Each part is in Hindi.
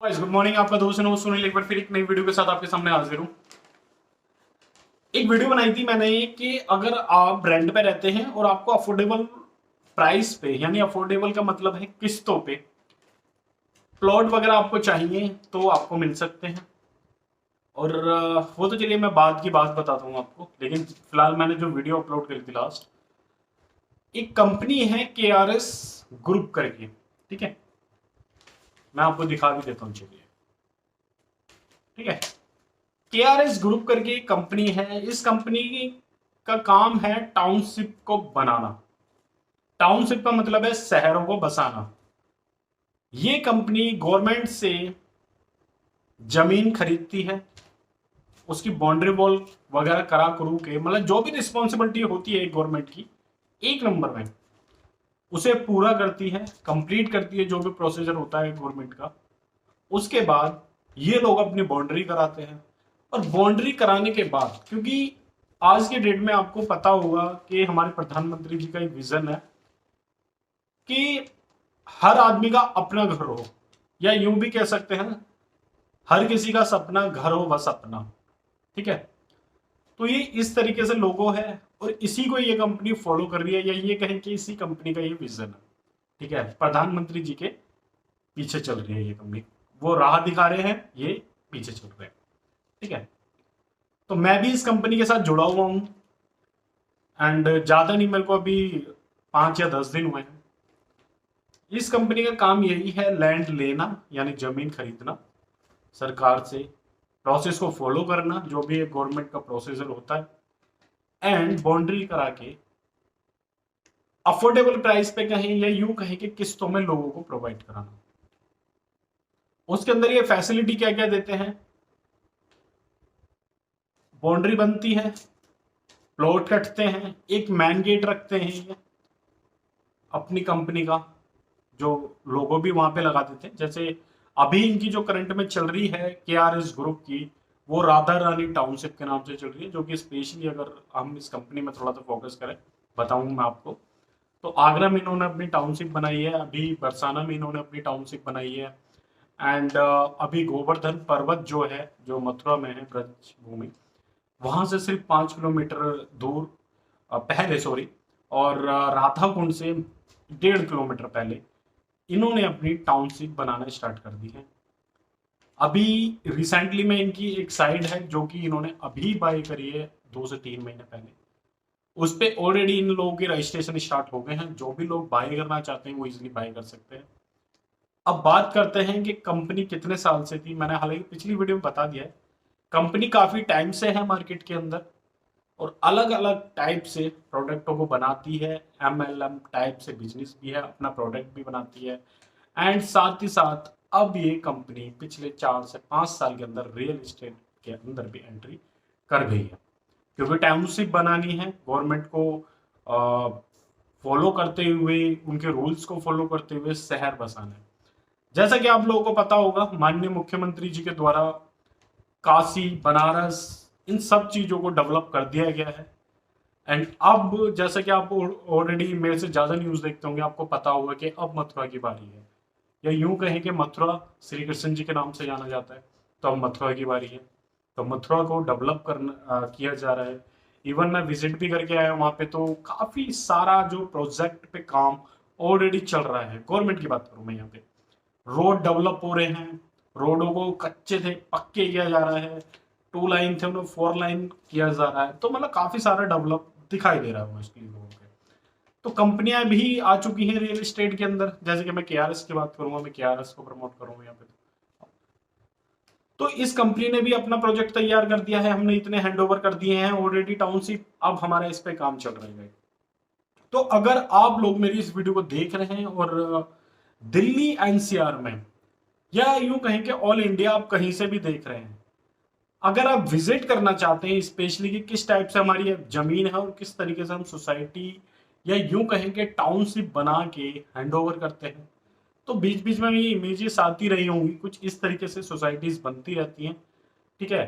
Good morning. आपका दोस्त सुनील एक बार फिर एक नई वीडियो के साथ आपके सामने हाजिर हूं। एक वीडियो बनाई थी मैंने कि अगर आप रेंट पे रहते हैं और आपको अफोर्डेबल प्राइस पे, यानी अफोर्डेबल का मतलब है किस्तों पे प्लॉट वगैरह आपको चाहिए तो आपको मिल सकते हैं। और वो तो चलिए मैं बाद की बात बताता हूँ आपको, लेकिन फिलहाल मैंने जो वीडियो अपलोड करी थी लास्ट, एक कंपनी है KRS ग्रुप करके, ठीक है, मैं आपको दिखा भी देता हूँ, चलिए, ठीक है। KRS ग्रुप करके एक कंपनी है। इस कंपनी का काम है टाउनशिप को बनाना। टाउनशिप का मतलब है शहरों को बसाना। ये कंपनी गवर्नमेंट से जमीन खरीदती है, उसकी बाउंड्री वॉल वगैरह करा करू के, मतलब जो भी रिस्पॉन्सिबिलिटी होती है गवर्नमेंट की, एक नंबर में उसे पूरा करती है, कंप्लीट करती है जो भी प्रोसीजर होता है गवर्नमेंट का। उसके बाद ये लोग अपनी बाउंड्री कराते हैं, और बाउंड्री कराने के बाद, क्योंकि आज के डेट में आपको पता होगा कि हमारे प्रधानमंत्री जी का एक विजन है कि हर आदमी का अपना घर हो, या यूं भी कह सकते हैं हर किसी का सपना घर हो बस अपना, ठीक है। तो ये इस तरीके से लोगो है, और इसी को ये कंपनी फॉलो कर रही है, या ये कहें कि इसी कंपनी का ये विजन है, ठीक है। प्रधानमंत्री जी के पीछे चल रही है ये कंपनी, वो राह दिखा रहे हैं, ये पीछे चल रहे हैं, ठीक है। तो मैं भी इस कंपनी के साथ जुड़ा हुआ हूं, एंड ज्यादा नहीं, मेरे को अभी 5 या 10 दिन हुए हैं। इस कंपनी का काम यही है, लैंड लेना यानी जमीन खरीदना सरकार से, प्रोसेस को फॉलो करना जो भी एक गवर्नमेंट का प्रोसीजर होता है, एंड बाउंड्री करा के अफोर्डेबल प्राइस पे कहें या यूं कहें कि किस्तों में लोगों को प्रोवाइड कराना। उसके अंदर ये फैसिलिटी क्या क्या देते हैं, बाउंड्री बनती है, प्लॉट कटते हैं, एक मैन गेट रखते हैं ये अपनी कंपनी का, जो लोगो भी वहां पे लगा देते हैं। जैसे अभी इनकी जो करंट में चल रही है KRS ग्रुप की, वो राधा रानी टाउनशिप के नाम से चल रही है, जो कि स्पेशली अगर हम इस कंपनी में थोड़ा सा फोकस करें, बताऊं मैं आपको, तो आगरा में इन्होंने अपनी टाउनशिप बनाई है, अभी बरसाना में इन्होंने अपनी टाउनशिप बनाई है, एंड अभी गोवर्धन पर्वत जो है, जो मथुरा में है ब्रज भूमि, वहां से सिर्फ 5 किलोमीटर दूर, पहले सॉरी, और राधा कुंड से 1.5 किलोमीटर पहले इन्होंने अपनी टाउनशिप बनाना स्टार्ट कर दी है। अभी रिसेंटली में इनकी एक साइड है जो कि इन्होंने अभी बाय करी है 2 से 3 महीने पहले। उस पे ऑलरेडी इन लोगों के रजिस्ट्रेशन स्टार्ट हो गए हैं, जो भी लोग बाय करना चाहते हैं वो इजिली बाय कर सकते हैं। अब बात करते हैं कि कंपनी कितने साल से थी। मैंने हालांकि पिछली वीडियो में बता दिया है, कंपनी काफी टाइम से है मार्केट के अंदर, और अलग अलग टाइप से प्रोडक्टों को बनाती है। MLM टाइप से बिजनेस भी है, अपना प्रोडक्ट भी बनाती है, एंड साथ ही साथ अब ये कंपनी पिछले 4 से 5 साल के अंदर रियल एस्टेट के अंदर भी एंट्री कर गई है, क्योंकि टाउनशिप बनानी है, गवर्नमेंट को फॉलो करते हुए, उनके रूल्स को फॉलो करते हुए शहर बसाना है। जैसा कि आप लोगों को पता होगा, माननीय मुख्यमंत्री जी के द्वारा काशी, बनारस, इन सब चीजों को डेवलप कर दिया गया है। एंड अब जैसा कि आप ऑलरेडी मेरे से ज्यादा न्यूज देखते होंगे, आपको पता होगा कि अब मथुरा की बारी है, या यूं कहें कि मथुरा श्री कृष्ण जी के नाम से जाना जाता है, तो अब मथुरा की बारी है। तो मथुरा को डेवलप करना किया जा रहा है। इवन मैं विजिट भी करके आया वहां पे, तो काफी सारा जो प्रोजेक्ट पे काम ऑलरेडी चल रहा है। गवर्नमेंट की बात करूं मैं, यहाँ पे रोड डेवलप हो रहे हैं, रोडों को कच्चे थे पक्के किया जा रहा है, 2 लाइन थे उन्हें 4 लाइन किया जा रहा है। तो मतलब काफी सारा डेवलप दिखाई दे रहा है मोस्टली लोगों के। तो कंपनियां भी आ चुकी हैं रियल एस्टेट के अंदर। जैसे कि मैं KRS की बात करूंगा, मैं KRS को प्रमोट करूंगा यहाँ पे। तो इस कंपनी ने भी अपना प्रोजेक्ट तैयार कर दिया है, हमने इतने हैंडओवर कर दिए हैं ऑलरेडी टाउनशिप, अब हमारा इस पे काम चल रहा है। तो अगर आप लोग मेरी इस वीडियो को देख रहे हैं और दिल्ली NCR में, या यूं कहें कि ऑल इंडिया आप कहीं से भी देख रहे हैं, अगर आप विजिट करना चाहते हैं स्पेशली कि किस टाइप से हमारी जमीन है और किस तरीके से हम सोसाइटी या यूं कहें कि टाउनशिप बना के हैंडओवर करते हैं, तो बीच बीच में ये इमेजेस आती रही होंगी, कुछ इस तरीके से सोसाइटीज बनती रहती हैं, ठीक है।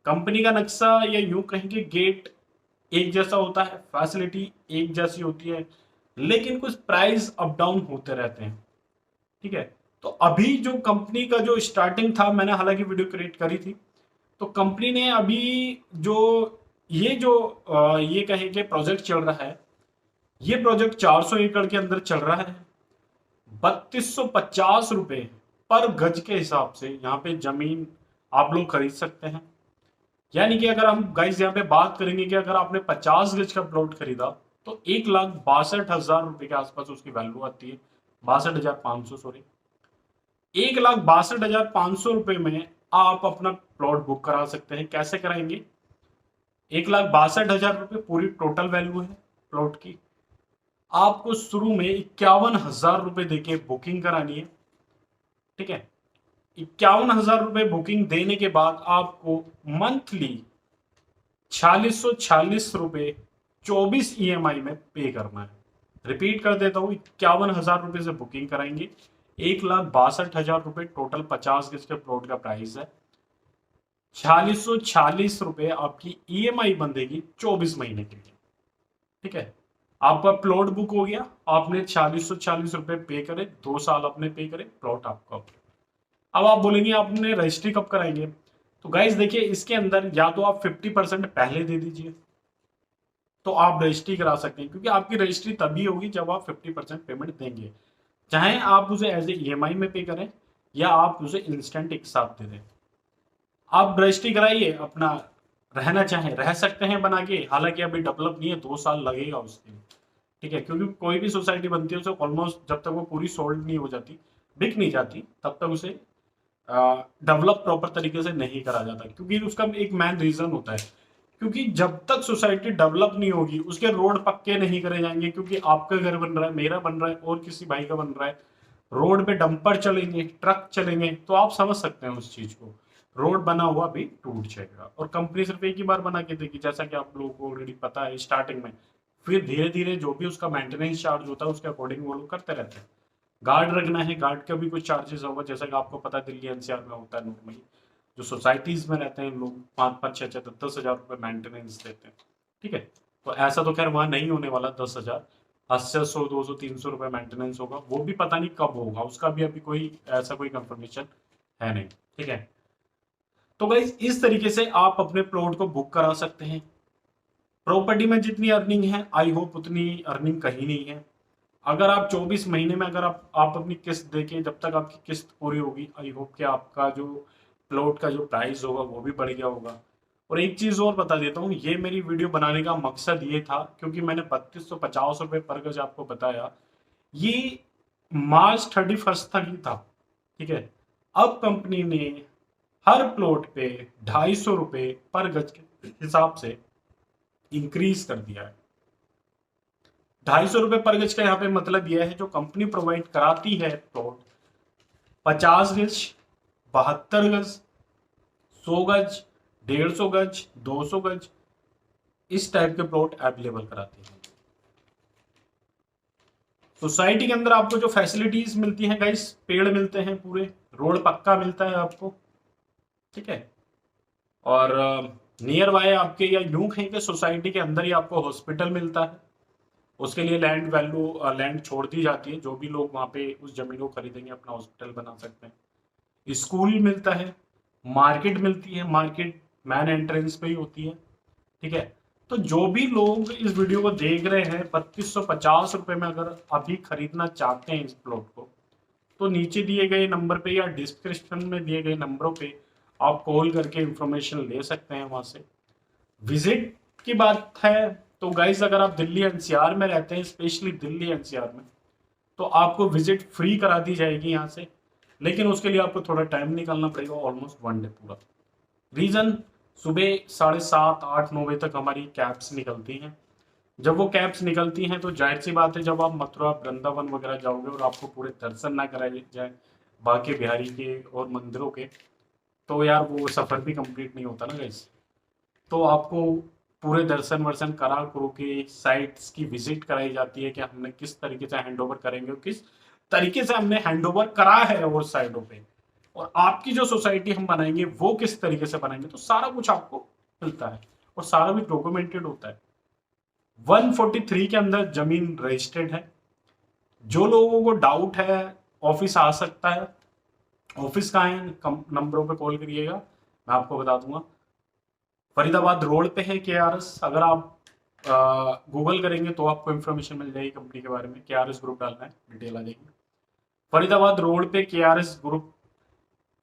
कंपनी का नक्शा या यूं कहें कि गेट एक जैसा होता है, फैसिलिटी एक जैसी होती है, लेकिन कुछ प्राइस अप डाउन होते रहते हैं, ठीक है। तो अभी जो कंपनी का जो स्टार्टिंग था, मैंने हालांकि वीडियो क्रिएट करी थी, तो कंपनी ने अभी जो ये कहे कि प्रोजेक्ट चल रहा है, ये प्रोजेक्ट 400 एकड़ के अंदर चल रहा है। 3250 रुपए पर गज के हिसाब से यहाँ पे जमीन आप लोग खरीद सकते हैं। यानी कि अगर हम गाइस यहाँ पे बात करेंगे कि अगर आपने 50 गज का प्लॉट खरीदा तो 1,62,000 रुपए के आसपास उसकी वैल्यू आती है। 62,500, सॉरी, 1,62,500 रुपए में आप अपना प्लॉट बुक करा सकते हैं। कैसे कराएंगे? 1,62,000 रुपए पूरी टोटल वैल्यू है प्लॉट की। आपको शुरू में 51,000 रुपए देके बुकिंग करानी है, ठीक है। 51,000 रुपए बुकिंग देने के बाद आपको मंथली 4646 रुपए 24 ईएमआई में पे करना है। रिपीट कर देता हूं, 51,000 रुपए से बुकिंग कराएंगे, 1,62,000 रुपए टोटल 50 गज के प्लॉट का प्राइस है। 4646 रुपए आपकी ईएमआई बंधेगी 24 महीने के लिए, ठीक है। आपका प्लॉट बुक हो गया, आपने 4646 रुपए पे करे, 2 साल आपने पे करे, प्लॉट आपका। अब आप बोलेंगे आपने रजिस्ट्री कब कराएंगे? तो गाइस देखिए, इसके अंदर या तो आप 50% पहले दे दीजिए तो आप रजिस्ट्री करा सकते हैं, क्योंकि आपकी रजिस्ट्री तभी होगी जब आप 50% पेमेंट देंगे। चाहे आप उसे एज ए ईएमआई में पे करें या आप उसे इंस्टेंट एक साथ दे दें। आप रजिस्ट्री कराइए, अपना रहना चाहें रह सकते हैं बना के, हालांकि अभी डेवलप नहीं है, 2 साल लगेगा उसके लिए, ठीक है। क्योंकि कोई भी सोसाइटी बनती है उसे ऑलमोस्ट जब तक वो पूरी सोल्ड नहीं हो जाती, बिक नहीं जाती, तब तक उसे डेवलप प्रॉपर तरीके से नहीं करा जाता, क्योंकि उसका एक मेन रीजन होता है, क्योंकि जब तक सोसाइटी डेवलप नहीं होगी उसके रोड पक्के नहीं करे जाएंगे। क्योंकि आपका घर बन रहा है, मेरा बन रहा है, और किसी भाई का बन रहा है, रोड पे डंपर चलेंगे, ट्रक चलेंगे, तो आप समझ सकते हैं उस चीज को। रोड बना हुआ भी टूट जाएगा, और कंपनी सिर्फ एक ही बार बना के देगी, जैसा कि आप लोगों को ऑलरेडी पता है स्टार्टिंग में। फिर धीरे धीरे जो भी उसका मेंटेनेंस चार्ज होता है उसके अकॉर्डिंग वो लोग करते रहते हैं। गार्ड रखना है, गार्ड का भी कुछ चार्जेस होगा, जैसा कि आपको पता है दिल्ली एनसीआर में होता है नॉर्मली। जो सोसाइटीज में रहते हैं लोग 5-5, 6-6, 10,000 रुपए मेंटेनेंस देते हैं, ठीक है। तो ऐसा तो खैर वहां नहीं होने वाला, 10,000, 80, 100, 200, 300 रुपए मेंटेनेंस होगा, वो भी पता नहीं कब होगा, उसका भी अभी कोई ऐसा कोई कंफर्मेशन है नहीं, ठीक है। तो गाइस इस तरीके से आप अपने प्लॉट को बुक करा सकते हैं। प्रॉपर्टी में जितनी अर्निंग है, आई होप उतनी अर्निंग कहीं नहीं है। अगर आप 24 महीने में अगर आप अपनी किस्त देके, जब तक आपकी किस्त पूरी होगी, आई होप कि आपका जो प्लॉट का जो प्राइस होगा वो भी बढ़ गया होगा। और एक चीज और बता देता हूँ, ये मेरी वीडियो बनाने का मकसद ये था, क्योंकि मैंने 3250 रुपये पर गज आपको बताया, ये मार्च 31 तक ही था, ठीक है। अब कंपनी ने हर प्लॉट पे 250 रुपये पर गज के हिसाब से इंक्रीज कर दिया है। 250 रुपये पर गज का यहाँ पे मतलब यह है, जो कंपनी प्रोवाइड कराती है प्लॉट 50 गज, 72 गज, 100 गज, 150 गज, 200 गज, इस टाइप के प्लॉट अवेलेबल कराती है। सोसाइटी के अंदर आपको जो फैसिलिटीज मिलती हैं गाइस, पेड़ मिलते हैं पूरे, रोड पक्का मिलता है आपको, ठीक है। और नियर बाय आपके, या यूं कहीं के सोसाइटी के अंदर ही आपको हॉस्पिटल मिलता है। उसके लिए लैंड वैल्यू, लैंड छोड़ दी जाती है, जो भी लोग वहां पे उस जमीन को खरीदेंगे अपना हॉस्पिटल बना सकते हैं। स्कूल मिलता है, मार्केट मिलती है, मार्केट मैन एंट्रेंस पे ही होती है, ठीक है। तो जो भी लोग इस वीडियो को देख रहे हैं, 3250 रुपये में अगर अभी खरीदना चाहते हैं इस प्लॉट को, तो नीचे दिए गए नंबर पे या डिस्क्रिप्शन में दिए गए नंबरों पे आप कॉल करके इंफॉर्मेशन ले सकते हैं वहां से। विजिट की बात है तो गाइज, अगर आप दिल्ली एनसीआर में रहते हैं, स्पेशली दिल्ली एनसीआर में, तो आपको विजिट फ्री करा दी जाएगी यहाँ से, लेकिन उसके लिए आपको थोड़ा टाइम निकालना पड़ेगा, ऑलमोस्ट 1 डे पूरा। रीजन, सुबह 7:30, 8, 9 बजे तक हमारी कैब्स निकलती हैं। जब वो कैब्स निकलती हैं तो जाहिर सी बात है, जब आप मथुरा, वृंदावन वगैरह जाओगे और आपको पूरे दर्शन ना कराए जाए बांके बिहारी के और मंदिरों के, तो यार वो सफर भी कंप्लीट नहीं होता ना गाइस। तो आपको पूरे दर्शन वर्शन करा करो के साइट्स की विजिट कराई जाती है कि हमने किस तरीके से हैंड ओवर करेंगे और किस तरीके से हमने हैंड ओवर करा है और साइडों पे, और आपकी जो सोसाइटी हम बनाएंगे वो किस तरीके से बनाएंगे, तो सारा कुछ आपको मिलता है और सारा कुछ डॉक्यूमेंटेड होता है। 143 के अंदर जमीन रजिस्टर्ड है। जो लोगों को डाउट है ऑफिस आ सकता है, ऑफिस कहाँ है, नंबरों पे कॉल करिएगा, मैं आपको बता दूंगा। फरीदाबाद रोड पे है KRS। अगर आप गूगल करेंगे तो आपको इन्फॉर्मेशन मिल जाएगी कंपनी के बारे में। KRS ग्रुप डालना है, डिटेल आ जाएगी। फरीदाबाद रोड पे KRS ग्रुप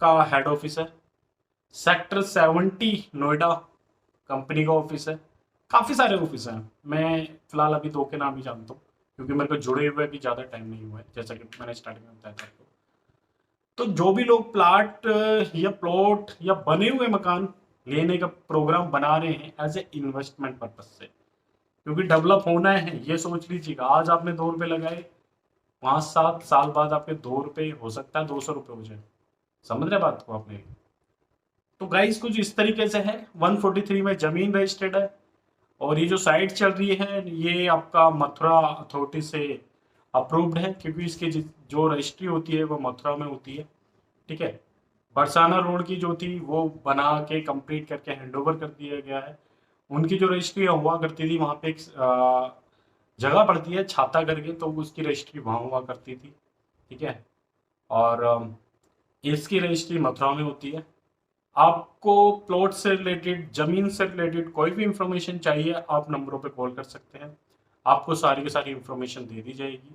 का हेड ऑफिस है। सेक्टर 70 नोएडा कंपनी का ऑफिस है। काफी सारे ऑफिस हैं, मैं फिलहाल अभी 2 के नाम ही जानता हूँ, क्योंकि मेरे को जुड़े हुए भी ज्यादा टाइम नहीं हुआ है, जैसा कि मैंने स्टार्टिंग में बताया था आपको। तो जो भी लोग प्लाट या प्लॉट या बने हुए मकान लेने का प्रोग्राम बना रहे हैं एज ए इन्वेस्टमेंट पर्पज से, क्योंकि डेवलप होना है, ये सोच लीजिएगा। आज आपने 2 रुपए लगाए, 5-7 साल बाद आपके 2 रुपए हो सकता है 200 रुपए हो जाए। समझ रहे बात को आपने? तो गाइस कुछ इस तरीके से है। 143 में जमीन रजिस्टर्ड है, और ये जो साइट चल रही है ये आपका मथुरा अथॉरिटी से अप्रूव्ड है, क्योंकि इसकी जो रजिस्ट्री होती है वो मथुरा में होती है। ठीक है। बरसाना रोड की जो थी वो बना के कंप्लीट करके हैंड ओवर कर दिया गया है। उनकी जो रजिस्ट्री हुआ करती थी वहाँ पे एक जगह पड़ती है छाता करके, तो उसकी रजिस्ट्री वहाँ हुआ करती थी। ठीक है। और इसकी रजिस्ट्री मथुरा में होती है। आपको प्लॉट से रिलेटेड, जमीन से रिलेटेड कोई भी इंफॉर्मेशन चाहिए, आप नंबरों पे कॉल कर सकते हैं, आपको सारी की सारी इंफॉर्मेशन दे दी जाएगी।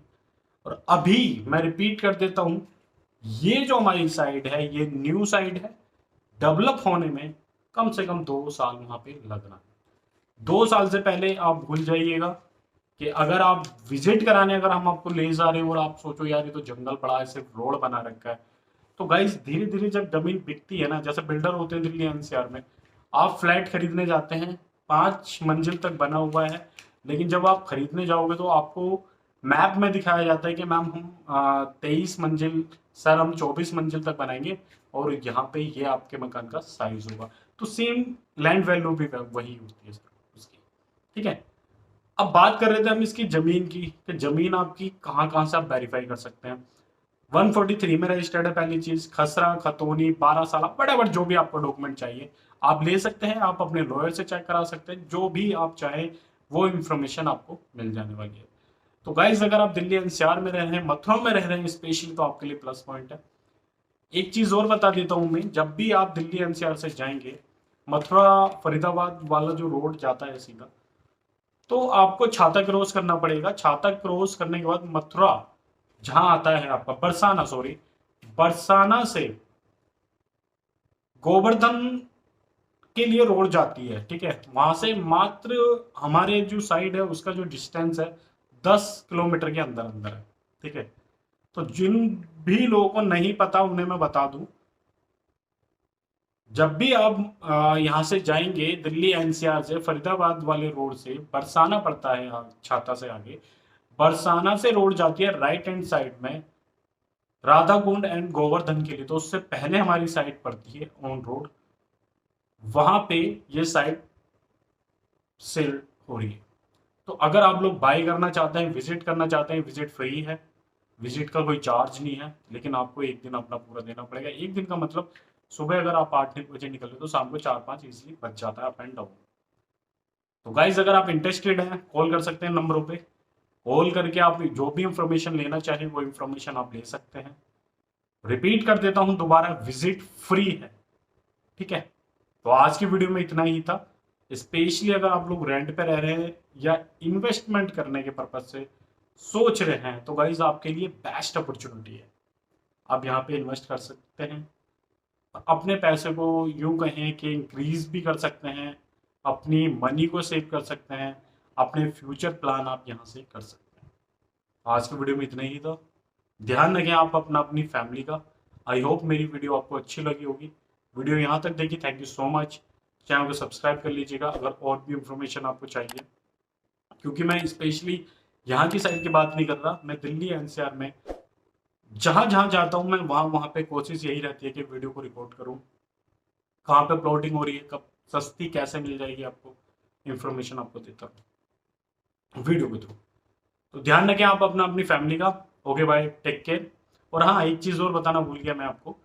और अभी मैं रिपीट कर देता हूं, ये जो हमारी साइड है ये न्यू साइड है। डेवलप होने में कम से कम 2 साल वहां पे लगना है। 2 साल से पहले आप भूल जाइएगा कि अगर आप विजिट कराने, अगर हम आपको ले जा रहे हैं और आप सोचो यार ये तो जंगल पड़ा है, सिर्फ रोड बना रखा है, तो गाइस धीरे धीरे जब जमीन बिकती है ना, जैसे बिल्डर होते हैं दिल्ली NCR में, आप फ्लैट खरीदने जाते हैं, 5 मंजिल तक बना हुआ है, लेकिन जब आप खरीदने जाओगे तो आपको मैप में दिखाया जाता है कि मैम हम 23 मंजिल, सर हम 24 मंजिल तक बनाएंगे, और यहाँ पे ये आपके मकान का साइज होगा। तो सेम लैंड वैल्यू भी वही होती है सर उसकी। ठीक है। अब बात कर रहे थे हम इसकी जमीन की, कि जमीन आपकी कहाँ कहाँ से आप वेरीफाई कर सकते हैं। 143 में रजिस्टर्ड है। पहली चीज, खसरा, खतौनी, 12 साल, बड़े जो भी आपको डॉक्यूमेंट चाहिए आप ले सकते हैं, आप अपने लॉयर से चेक करा सकते हैं, जो भी आप चाहें वो इंफॉर्मेशन आपको मिल जाने वाली है। तो गाइज अगर आप दिल्ली NCR में रह रहे हैं, मथुरा में रह रहे हैं स्पेशली, तो आपके लिए प्लस पॉइंट है। एक चीज और बता देता हूं मैं, जब भी आप दिल्ली NCR से जाएंगे, मथुरा फरीदाबाद वाला जो रोड जाता है सीधा, तो आपको छाता क्रॉस करना पड़ेगा। छाता क्रॉस करने के बाद मथुरा जहां आता है आपका बरसाना, सॉरी, बरसाना से गोवर्धन के लिए रोड जाती है। ठीक है। वहां से मात्र हमारे जो साइड है उसका जो डिस्टेंस है 10 किलोमीटर के अंदर अंदर है। ठीक है। तो जिन भी लोगों को नहीं पता उन्हें मैं बता दूं, जब भी आप यहाँ से जाएंगे दिल्ली NCR से, फरीदाबाद वाले रोड से बरसाना पड़ता है, छाता से आगे बरसाना से रोड जाती है राइट हैंड साइड में राधा कुंड एंड गोवर्धन के लिए, तो उससे पहले हमारी साइड पड़ती है ऑन रोड, वहां पे ये साइड सेल हो रही है। तो अगर आप लोग बाय करना चाहते हैं, विजिट करना चाहते हैं, विजिट फ्री है, विजिट का कोई चार्ज नहीं है, लेकिन आपको एक दिन अपना पूरा देना पड़ेगा। एक दिन का मतलब सुबह अगर आप 8 बजे निकले तो शाम को 4-5 इजिली बच जाता है अप एंड डाउन। तो गाइज अगर आप इंटरेस्टेड हैं, कॉल कर सकते हैं नंबरों पे, कॉल करके आप जो भी इंफॉर्मेशन लेना चाहें वो इंफॉर्मेशन आप ले सकते हैं। रिपीट कर देता हूं दोबारा, विजिट फ्री है। ठीक है। तो आज की वीडियो में इतना ही था। स्पेशली अगर आप लोग रेंट पे रह रहे हैं या इन्वेस्टमेंट करने के पर्पज से सोच रहे हैं, तो गाइज आपके लिए बेस्ट अपॉर्चुनिटी है। आप यहाँ पे इन्वेस्ट कर सकते हैं, अपने पैसे को यूं कहें कि इंक्रीज भी कर सकते हैं, अपनी मनी को सेव कर सकते हैं, अपने फ्यूचर प्लान आप यहाँ से कर सकते हैं। आज की वीडियो में इतना ही था। ध्यान रखें आप अपना, अपनी फैमिली का। आई होप मेरी वीडियो आपको अच्छी लगी होगी। वीडियो यहाँ तक देखी, thank you so much. Channel को सब्सक्राइब कर लीजिएगा अगर और भी इंफॉर्मेशन आपको चाहिए, क्योंकि मैं स्पेशली यहाँ की साइड की बात नहीं कर रहा, मैं दिल्ली NCR में जहां जहां जाता हूँ मैं वहां वहां पे कोशिश यही रहती है कि वीडियो को रिकॉर्ड करूँ, कहाँ पे प्लॉटिंग हो रही है, कब सस्ती कैसे मिल जाएगी, आपको इंफॉर्मेशन आपको देता हूँ वीडियो के थ्रू। तो ध्यान रखें आप अपना, अपनी फैमिली का। Okay bye, take care. और हाँ, एक चीज और बताना भूल गया मैं आपको,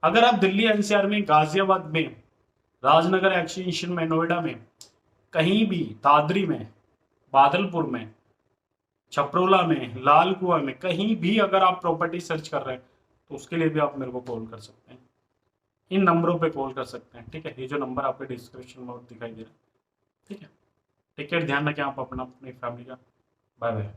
अगर आप दिल्ली NCR में, गाजियाबाद में, राजनगर एक्सटेंशन में, नोएडा में, कहीं भी, दादरी में, बादलपुर में, छपरोला में, लाल कुआं में, कहीं भी अगर आप प्रॉपर्टी सर्च कर रहे हैं, तो उसके लिए भी आप मेरे को कॉल कर सकते हैं, इन नंबरों पे कॉल कर सकते हैं, ठीक है। ये जो नंबर आपके डिस्क्रिप्शन में दिखाई दे रहा है, ठीक है। टेक केयर, ध्यान रखें आप अपना, अपनी फैमिली का। Bye bye.